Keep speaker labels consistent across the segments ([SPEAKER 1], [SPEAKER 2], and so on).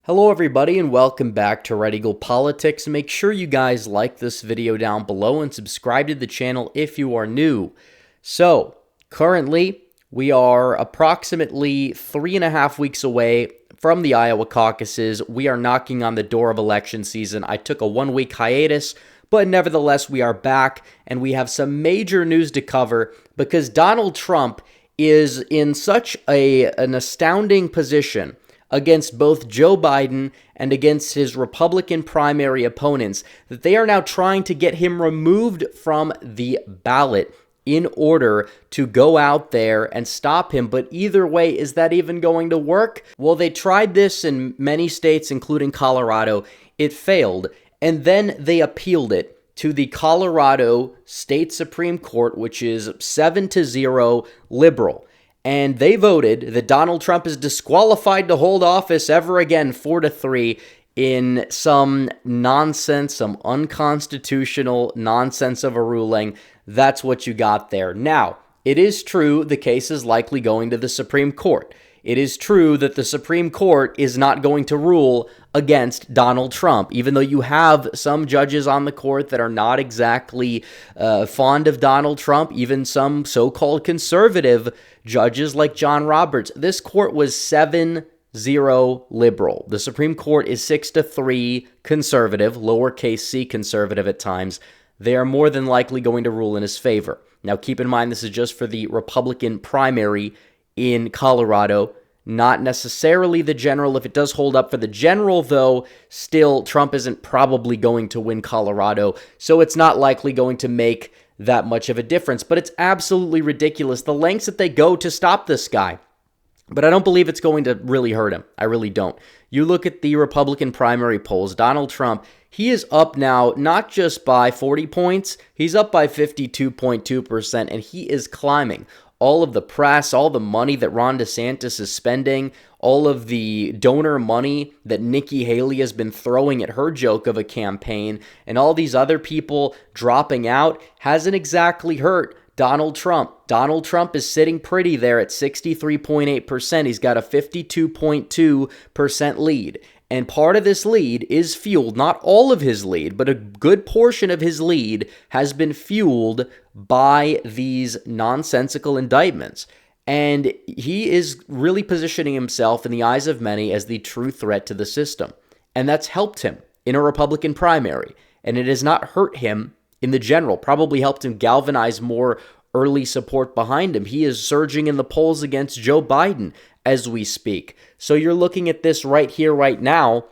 [SPEAKER 1] Hello everybody and welcome back to Red Eagle Politics. Make sure you guys like this video down below and subscribe to the channel if you are new. So, currently, we are approximately 3.5 weeks away from the Iowa caucuses. We are knocking on the door of election season. I took a 1-week hiatus, but nevertheless, we are back and we have some major news to cover because Donald Trump is in such an astounding position against both Joe Biden and against his Republican primary opponents that they are now trying to get him removed from the ballot in order to go out there and stop him. But either way, is that even going to work? Well, they tried this in many states, including Colorado. It failed, and then they appealed it to the Colorado State Supreme Court, which is 7-0 liberal. And they voted that Donald Trump is disqualified to hold office ever again, 4-3, in some nonsense, some unconstitutional nonsense of a ruling. That's what you got there. Now, it is true the case is likely going to the Supreme Court. It is true that the Supreme Court is not going to rule against Donald Trump, even though you have some judges on the court that are not exactly fond of Donald Trump, even some so-called conservative judges like John Roberts. This court was 7-0 liberal. The Supreme Court is 6-3 conservative, lowercase c conservative at times. They are more than likely going to rule in his favor. Now, keep in mind, this is just for the Republican primary in Colorado, not necessarily the general. If it does hold up for the general, though, still, Trump isn't probably going to win Colorado, so it's not likely going to make that much of a difference. But it's absolutely ridiculous, the lengths that they go to stop this guy. But I don't believe it's going to really hurt him. I really don't. You look at the Republican primary polls, Donald Trump, he is up now not just by 40 points, he's up by 52.2%, and he is climbing. All of the press, all the money that Ron DeSantis is spending, all of the donor money that Nikki Haley has been throwing at her joke of a campaign, and all these other people dropping out hasn't exactly hurt Donald Trump. Donald Trump is sitting pretty there at 63.8%. He's got a 52.2% lead. And part of this lead is fueled, not all of his lead, but a good portion of his lead has been fueled by these nonsensical indictments. And he is really positioning himself in the eyes of many as the true threat to the system. And that's helped him in a Republican primary. And it has not hurt him in the general, probably helped him galvanize more early support behind him. He is surging in the polls against Joe Biden as we speak. So you're looking at this right here, right now,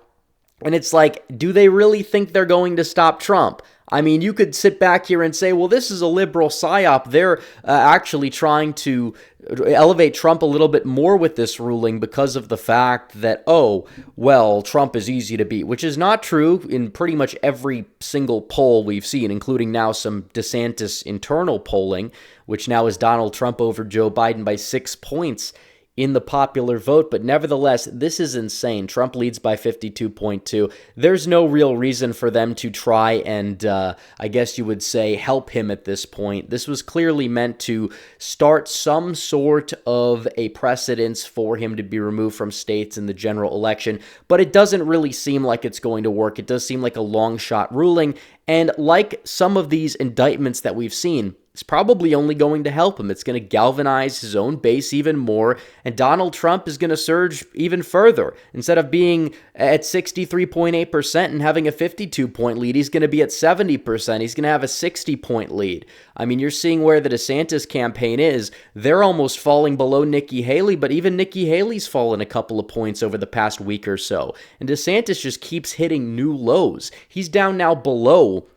[SPEAKER 1] and it's like, do they really think they're going to stop Trump? I mean, you could sit back here and say, well, this is a liberal psyop. They're actually trying to elevate Trump a little bit more with this ruling because of the fact that, oh, well, Trump is easy to beat, which is not true in pretty much every single poll we've seen, including now some DeSantis internal polling, which now is Donald Trump over Joe Biden by 6 points in the popular vote. But nevertheless, this is insane. Trump leads by 52.2. There's no real reason for them to try and, I guess you would say, help him at this point. This was clearly meant to start some sort of a precedence for him to be removed from states in the general election, but it doesn't really seem like it's going to work. It does seem like a long shot ruling, and like some of these indictments that we've seen, it's probably only going to help him. It's going to galvanize his own base even more, and Donald Trump is going to surge even further. Instead of being at 63.8% and having a 52-point lead, he's going to be at 70%. He's going to have a 60-point lead. I mean, you're seeing where the DeSantis campaign is. They're almost falling below Nikki Haley, but even Nikki Haley's fallen a couple of points over the past week or so. And DeSantis just keeps hitting new lows. He's down now below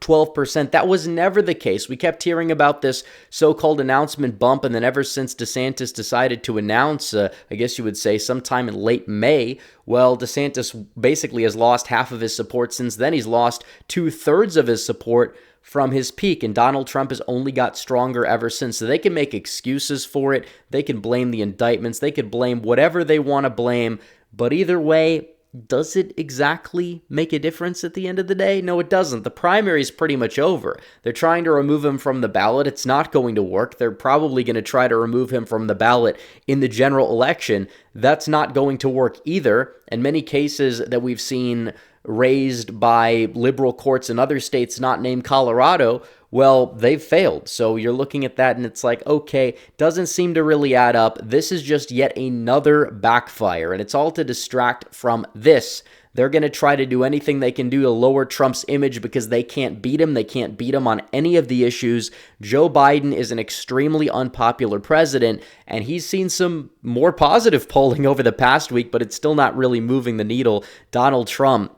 [SPEAKER 1] 12%. That was never the case. We kept hearing about this so-called announcement bump, and then ever since DeSantis decided to announce, I guess you would say sometime in late May, well, DeSantis basically has lost half of his support since then. He's lost 2/3 of his support from his peak, and Donald Trump has only got stronger ever since. So they can make excuses for it. They can blame the indictments. They could blame whatever they want to blame. But either way, does it exactly make a difference at the end of the day? No, it doesn't. The primary is pretty much over. They're trying to remove him from the ballot. It's not going to work. They're probably going to try to remove him from the ballot in the general election. That's not going to work either. And many cases that we've seen raised by liberal courts in other states not named Colorado, well, they've failed. So you're looking at that and it's like, okay, doesn't seem to really add up. This is just yet another backfire, and it's all to distract from this. They're going to try to do anything they can do to lower Trump's image because they can't beat him. They can't beat him on any of the issues. Joe Biden is an extremely unpopular president, and he's seen some more positive polling over the past week, but it's still not really moving the needle. Donald Trump,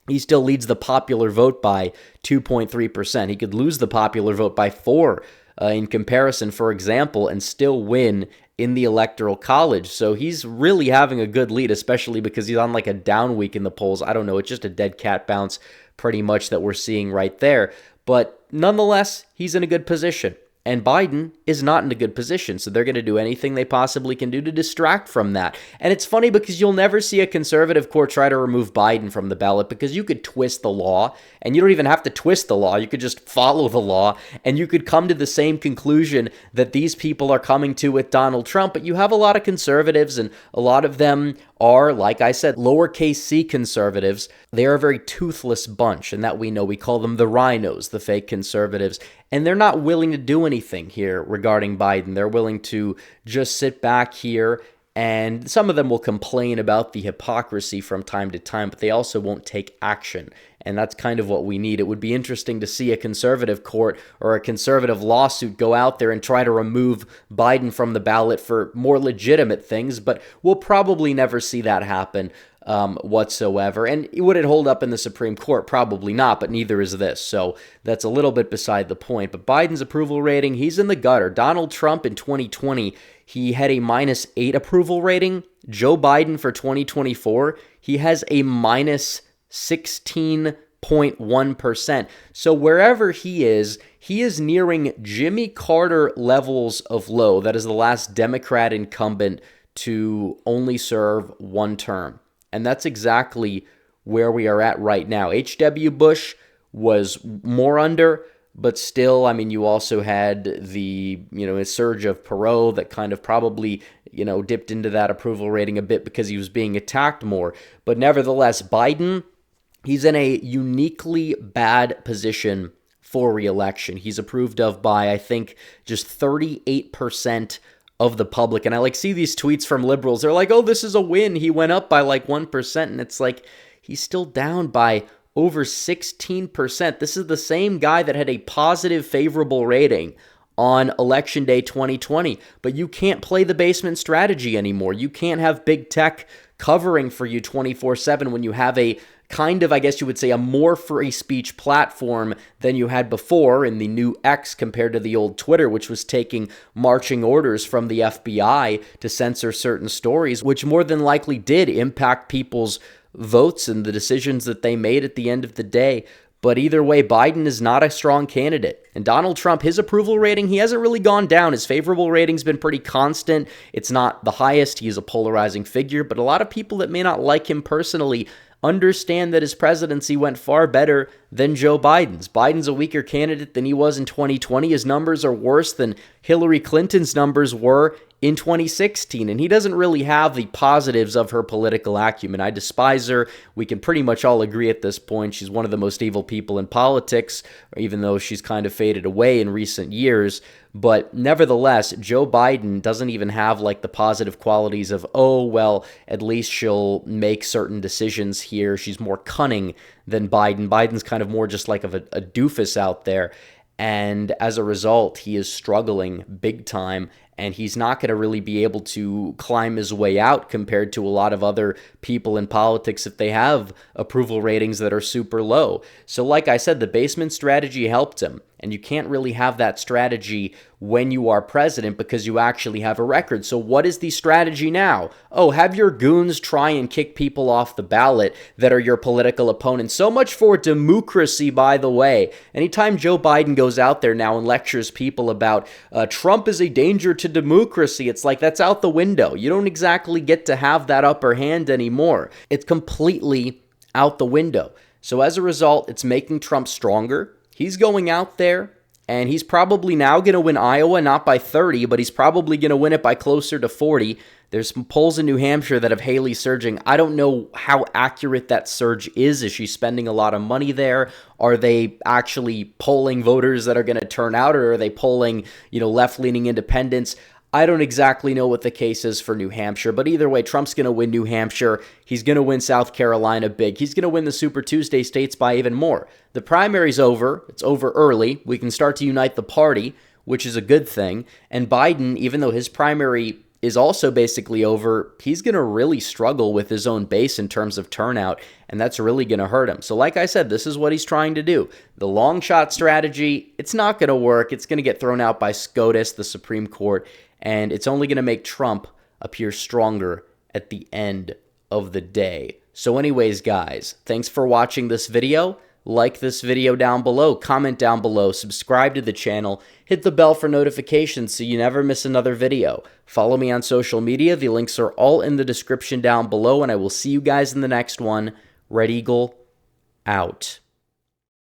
[SPEAKER 1] he still leads the popular vote by 2.3%. He could lose the popular vote by 4 in comparison, for example, and still win in the Electoral College. So he's really having a good lead, especially because he's on like a down week in the polls. I don't know. It's just a dead cat bounce pretty much that we're seeing right there. But nonetheless, he's in a good position. And Biden is not in a good position, so they're going to do anything they possibly can do to distract from that. And it's funny because you'll never see a conservative court try to remove Biden from the ballot because you could twist the law, and you don't even have to twist the law. You could just follow the law, and you could come to the same conclusion that these people are coming to with Donald Trump. But you have a lot of conservatives, and a lot of them are, like I said, lowercase c conservatives. They are a very toothless bunch, and that we know. We call them the rhinos, the fake conservatives. And they're not willing to do anything here regarding Biden. They're willing to just sit back here, and some of them will complain about the hypocrisy from time to time, but they also won't take action. And that's kind of what we need. It would be interesting to see a conservative court or a conservative lawsuit go out there and try to remove Biden from the ballot for more legitimate things, but we'll probably never see that happen whatsoever. And would it hold up in the Supreme Court? Probably not, but neither is this. So that's a little bit beside the point. But Biden's approval rating, he's in the gutter. Donald Trump in 2020, he had a -8 approval rating. Joe Biden for 2024, he has a -16.1%. So wherever he is nearing Jimmy Carter levels of low. That is the last Democrat incumbent to only serve one term. And that's exactly where we are at right now. H.W. Bush was more under, but still, I mean, you also had the, a surge of Perot that kind of probably, dipped into that approval rating a bit because he was being attacked more. But nevertheless, Biden, he's in a uniquely bad position for re-election. He's approved of by, I think, just 38% of the public. And I see these tweets from liberals. They're like, oh, this is a win. He went up by 1%. And it's like, he's still down by over 16%. This is the same guy that had a positive favorable rating on Election Day 2020. But you can't play the basement strategy anymore. You can't have big tech covering for you 24/7 when you have a kind of, I guess you would say, a more free speech platform than you had before in the new X compared to the old Twitter, which was taking marching orders from the FBI to censor certain stories, which more than likely did impact people's votes and the decisions that they made at the end of the day. But either way, Biden is not a strong candidate. And Donald Trump, his approval rating, he hasn't really gone down. His favorable rating's been pretty constant. It's not the highest. He is a polarizing figure, but a lot of people that may not like him personally understand that his presidency went far better than Joe Biden's. Biden's a weaker candidate than he was in 2020. His numbers are worse than Hillary Clinton's numbers were in 2016, and he doesn't really have the positives of her political acumen. I despise her. We can pretty much all agree at this point she's one of the most evil people in politics, even though she's kind of faded away in recent years. But nevertheless, Joe Biden doesn't even have the positive qualities of, oh, well, at least she'll make certain decisions here. She's more cunning than Biden. Biden's kind of more just of a doofus out there. And as a result, he is struggling big time, and he's not going to really be able to climb his way out compared to a lot of other people in politics if they have approval ratings that are super low. So like I said, the basement strategy helped him. And you can't really have that strategy when you are president because you actually have a record. So what is the strategy now? Oh, have your goons try and kick people off the ballot that are your political opponents. So much for democracy, by the way. Anytime Joe Biden goes out there now and lectures people about Trump is a danger to democracy, it's like that's out the window. You don't exactly get to have that upper hand anymore. It's completely out the window. So as a result, it's making Trump stronger. He's going out there, and he's probably now going to win Iowa, not by 30, but he's probably going to win it by closer to 40. There's some polls in New Hampshire that have Haley surging. I don't know how accurate that surge is. Is she spending a lot of money there? Are they actually polling voters that are going to turn out, or are they polling, left-leaning independents? I don't exactly know what the case is for New Hampshire, but either way, Trump's going to win New Hampshire. He's going to win South Carolina big. He's going to win the Super Tuesday states by even more. The primary's over. It's over early. We can start to unite the party, which is a good thing. And Biden, even though his primary is also basically over, he's going to really struggle with his own base in terms of turnout, and that's really going to hurt him. So like I said, this is what he's trying to do. The long shot strategy, it's not going to work. It's going to get thrown out by SCOTUS, the Supreme Court, and it's only going to make Trump appear stronger at the end of the day. So anyways, guys, thanks for watching this video. Like this video down below, comment down below, subscribe to the channel, hit the bell for notifications so you never miss another video. Follow me on social media. The links are all in the description down below, and I will see you guys in the next one. Red Eagle, out.